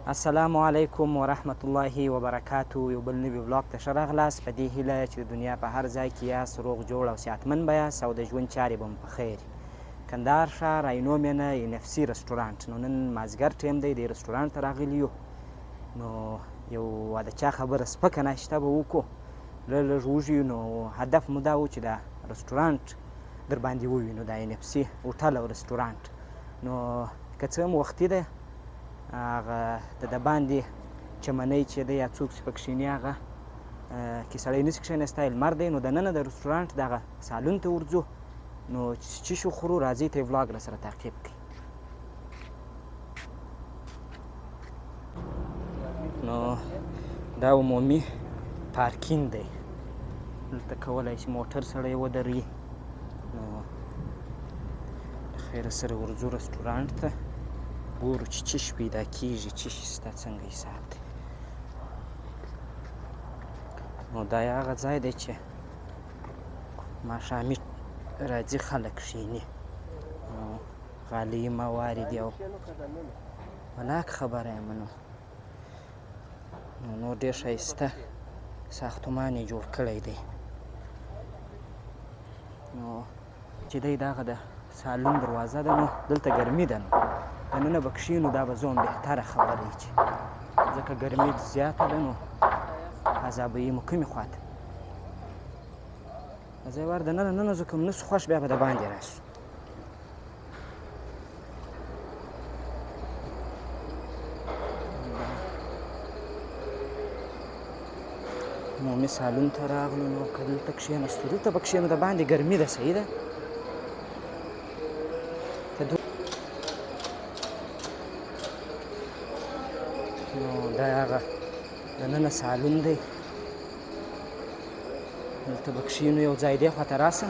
السلام علیکم ورحمت الله وبرکاتو. یو بل نوي ولاګ ته ښه راغلاست په دې هیله چې د دنیا په هر ځای کې یاست روغ جوړ او صحتمند به یاست او د ژوند چارې به مو په خیر. کندهار ښار عینومېنه NFC رسټورانټ. نو نن مازدیګر ټیم دی، دې رسټورانټ ته راغلي یو. نو یو د چا خبره سپکه ناشته به وکړو، لږ لږ وږي. نو هدف مو دا و چې دا رسټورانټ در باندې ووینو، دا NFC هوټل او رسټورانټ. نو که څه هم وختي دی، هغه د باندې چمنۍ چې دی یا څوک چې پکې کښېني هغه کې سړی نشي کښېنستی، لمر دی. نو دننه د رسټورانټ دغه سالون ته ورځو. نو چې وخورو راځئ ته یې ولاګ راسره تعقیب کړئ. نو دا عمومي پارکینګ دی، دلته کولی شي موټر سړی ودروي. نو د خیره سره ورځو رسټورانټ ته، ګورو چې چش پیدا کېږي، چش ستا څنګه حساب دی. نو دا یې هغه ځای دی چې ماښامي راځي خلک کښېني، غالۍ موارد او ولاک خبره یم. نو ډېر ښایسته ساختمان یې جوړ کړی دی. نو چې دی دغه د سالون دروازه ده، نو دلته ګرمي ده. نو دننه به کښېنو، دا به زه هم بهتره خبره وي چې ځکه ګرمي زیاته ده. نو عذابوي مو کومې خوا ته زه یې ور دننه ننوځو، که م نه سو خوښ بیا به د باندې راسو. عمومي سالون ته راغلو. نو که دلته کښېنستو، دلته به کښېنو، د باندې ګرمي ده، صحیح ده. نو دا هغه دننه سالون دی، دلته به کښېنو. یو ځای دې خواته راسه.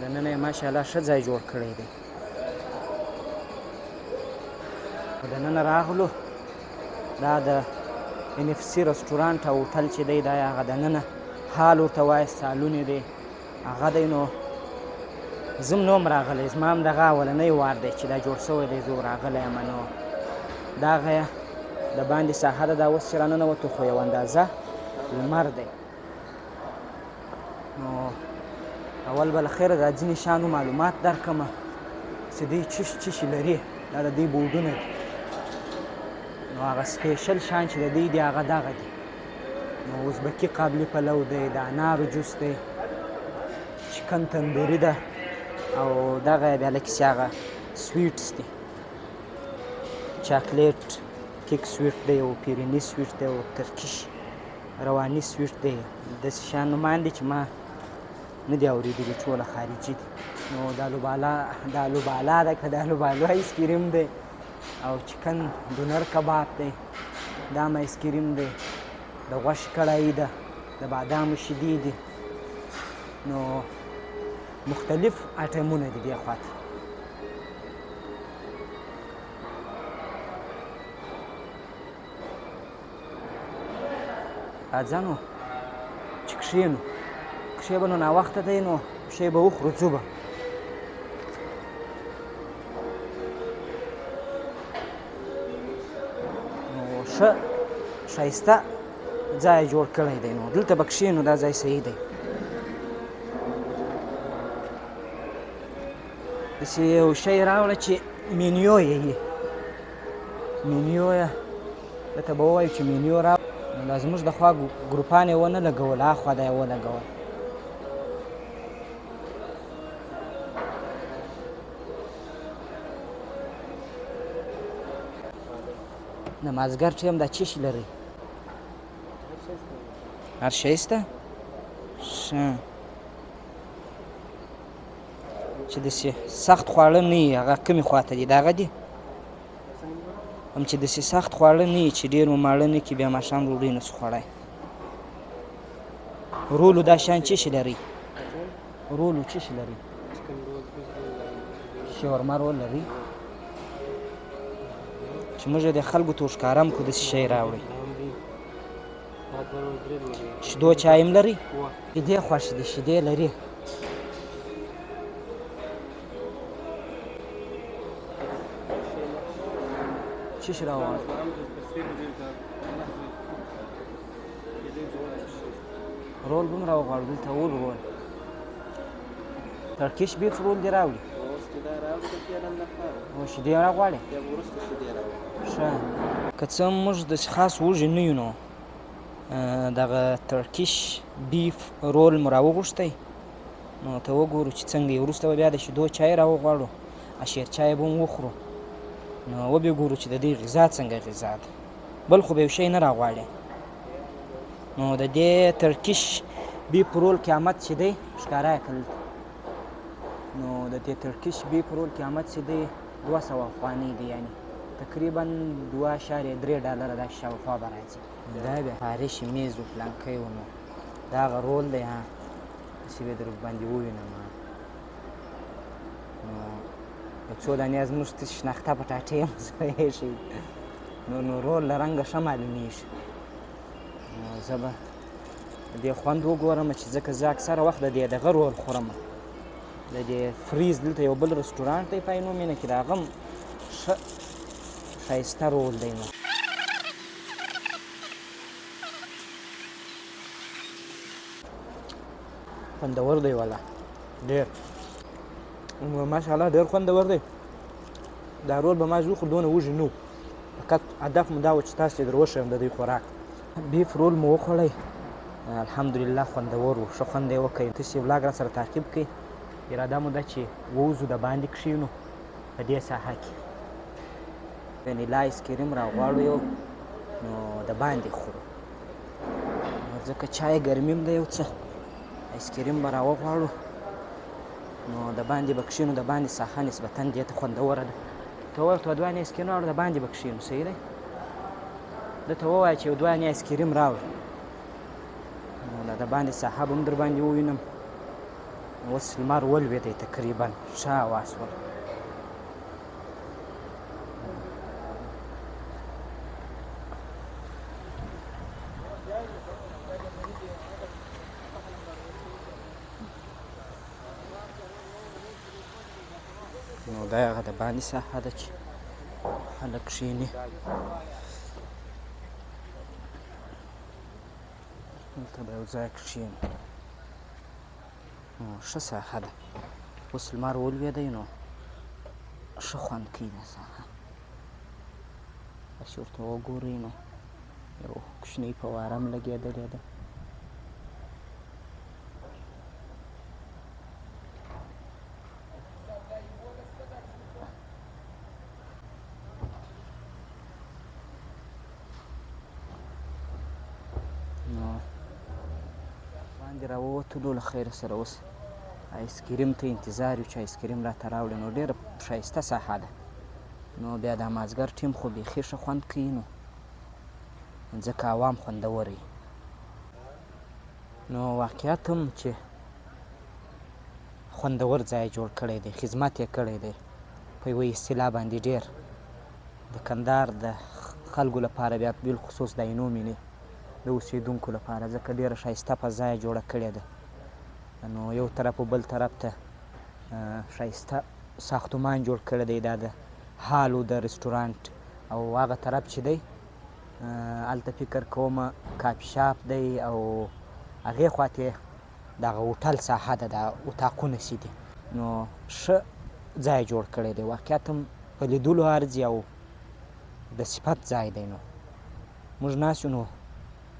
دننه یې ماشاءالله ښه ځای جوړ کړی دی. دننه راغلو، دا د NFC رسټورانټ او هوټل چې دی، دا یې هغه دننه هال ورته وایي، سالون یې دی هغه دی. نو زه م نه وم راغلی، زما هم دغه اولنی وار دی چې دا جوړ شوی دی، زه راغلی یم. نو د هغه د باندې ساحه ده، دا اوس چې راننوتو خو یو اندازه لمر دی. نو اول به له خیره دا ځینې شیانو معلومات درکړمه چې دوی چش لري. دا د دوی بورډونه دي. نو هغه سپیشل شیان چې د دوی دي هغه دغه دي. نو ازبکي قابلي پلو دی، د انارو جوس دی، چکن تندوري ده، او دغه بیا لکه چې هغه سویټس دي، چاکلیټ کیک سویټ دی، او پیریني سویټ دی، او ترکیش رواني سویټ دی. داسې شیان نومان دي چې ما نه دي اورېدلي، ټوله خارجي دي. نو د الوبالا ده، که د الوبالو آیس کریم دی، او چکن ډونر کباب دی، دا هم آیس کریم دی، د غوښې کړایي ده، د بادامو شیدې دي. نو مختلف آیټمونه دي دې خواته. راځه نو چې کښېنو به، نو ناوخته دی، نو شی به وخورو، ځو به. نو ښه ښایسته ځای جوړ کړی دی. نو دلته به کښېنو، دا ځای صحیح دی. داسې یو شی راوړه چې مینیو یې وي، مینیو یې درته به ووایو چې مینیو راوړه. نو دا زموږ د خوا ګروپان یې ونه لګول، هاخوا دا یې ولګول. د مازدیګر ټیم دا چی شي لري؟ هر ښایسته ښه چې داسې سخت خواړه نه وي. هغه کومې خواته دي؟ دغه دي هم چې داسې سخت خواړه نه وي چې ډېر مو ماړه نه کړي، بیا ماښام ډوډۍ نه شو خوړی. رولو دا شیان څه شي لري؟ رولو څه شي لري؟ شاورما رول لري چې موږ د خلکو ته ښکاره هم کړو داسې شی راوړئ. شیدو چای هم لري؟ شیدې خوښې دي، شیدې لري. څه شي راوغواړو؟ رول به هم راوغواړو، دلته ول رول. ترکیش بیف رول دې راوړي؟ او شیدې راغواړې؟ ښه. که څه موږ داسې خاص وږي نه یو نو دغه ترکیش بیف رول مو راوغوښتی، نو ته وګورو چې څنګه یې. وروسته به بیا د شیدو چای راوغواړو، اشیر چای به هم وخورو، نو وبې ګورو چې د دې غذا څنګه غذا ده. بل خو به یو شی نه راغواړې. نو د دې ترکیش بیف رول قیمت چې دی ښکاره یې کړل. نو د دې ترکیش بیف رول قیمت چې دی 200 افغانۍ دی، یعنې تقریبا 2.3 ډالره داسې شاوخوا به راځي. دا بیا خارش میز و پلانکی و، نو دا هغه رول دی. ها داسې به در باندې ووینم. نو یو څو دانې زموږ شناخته پټاټې هم سره ایښي، نو رول له رنګه ښه معلومیږي. نو زه به د دې خوند وګورم، چې ځکه زه اکثره وخت د دې دغه رول خورم. د دې فریز دلته یو بل رستورانټ دی پای نومینه کې، د هغه هم ښه ښایسته رول دی. نو خوندور دی والله ډېر، ماشاءالله ډېر خوندور دی. دا رول به ما زه وخورو، دونه وږي نه وو، فقط هدف مو دا و چې تاسو ته در وښیم د دوی خوراک. بیف رول مو وخوړی، الحمدلله خوندور و، ښه خوند یې وکړی. تاسې ولاګ را سره تعقیب کړئ. اراده مو ده چې ووځو د باندې کښېنو په دې ساحه کې. وینیلا ایسکریم راغواړو یو، نو د باندې خورو، ځکه چای ګرمي هم ده یو څه. ایسکریم به راوغواړو، نو د باندې به کښېنو. د باندې ساحه نسبتا دې ته خوندوره ده. ته ووایه ته 2 دانې ایسکریم راوړه، د باندې به کښېنو. صحیح دی؟ ده ته ووایه چې 2 دانې ایسکریم راوړه، نو د باندې ساحه به هم در باندې ووینم. اوس لمر ولوېدی تقریبا، ښه هوا شوه. نو دا هغه د باندې ساحه ده چې خلک کښېني. دلته به یو ځای کښېنو، نو ښه ساحه ده. اوس لمر ولوېدی، نو ښه خوند کوي دا ساحه. تاسې ورته وګورئ، نو یو کوچنۍ فواره هم لګېدلې ده. نو باندې راووتلو له خیره سره. اوس ایسکریم ته انتظار یو چې ایسکریم راته راوړي. نو ډېره ښایسته ساحه ده. نو بیا دا مازدیګر ټیم خو بیخي ښه خوند کوي، نو ځکه هوا هم خوندوره وي. نو واقعیت هم چې خوندور ځای جوړ کړی دی، خدمت یې کړی دی په یوه اصطلاح باندې. ډېر د کندهار د خلکو لپاره بیا بالخصوص د عینو مینې د اوسېدونکو لپاره، ځکه ډېره ښایسته فضا یې جوړه کړې ده. نو یو طرف و بل طرف ته ښایسته ساختمان جوړ کړی دی، دا د هالو د رستورانټ. او هغه طرف چې دی هلته فکر کومه کافي شاپ دی، او هغې خواته دغه هوټل ساحه ده، دا اتاقونه چې دي. نو ښه ځای جوړ کړی دی، واقعیت هم په لیدلو ارزي، او د صفت ځای دی. نو موږ ناست یو، نو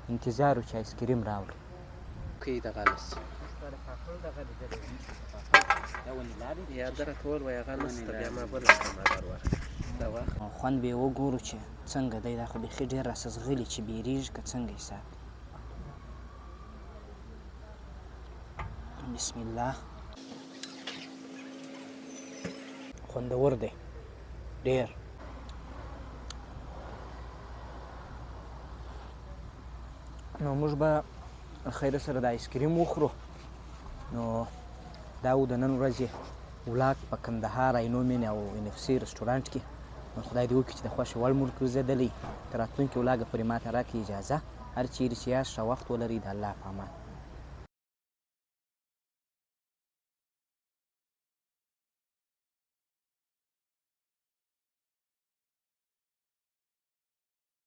انتظار و چې ایسکریم راوړي. کوي دغه لس یا دغه ټول وایي هغه نشته، بیا ما بله خوند به یې وګورو چې څنګه دی. دا خو بیخي ډېر راسه ځغلي چې بیریږي که څنګه حساب. بسم الله. خوندور دی ډېر. نو موږ به خیره سره د ایسکریم وخورو. نو دا و د نن ورځې ولاګ په کندهار عینو مینې او NFC رستورانټ کې. نو خدای دې وکړي چې د خوښې وړ مو ګرځېدلی. تر راتلونکي ولاګه پورې ماته راکړي اجازه. هر چیرې چې یاست ښه وخت ولرئ. د الله په امان.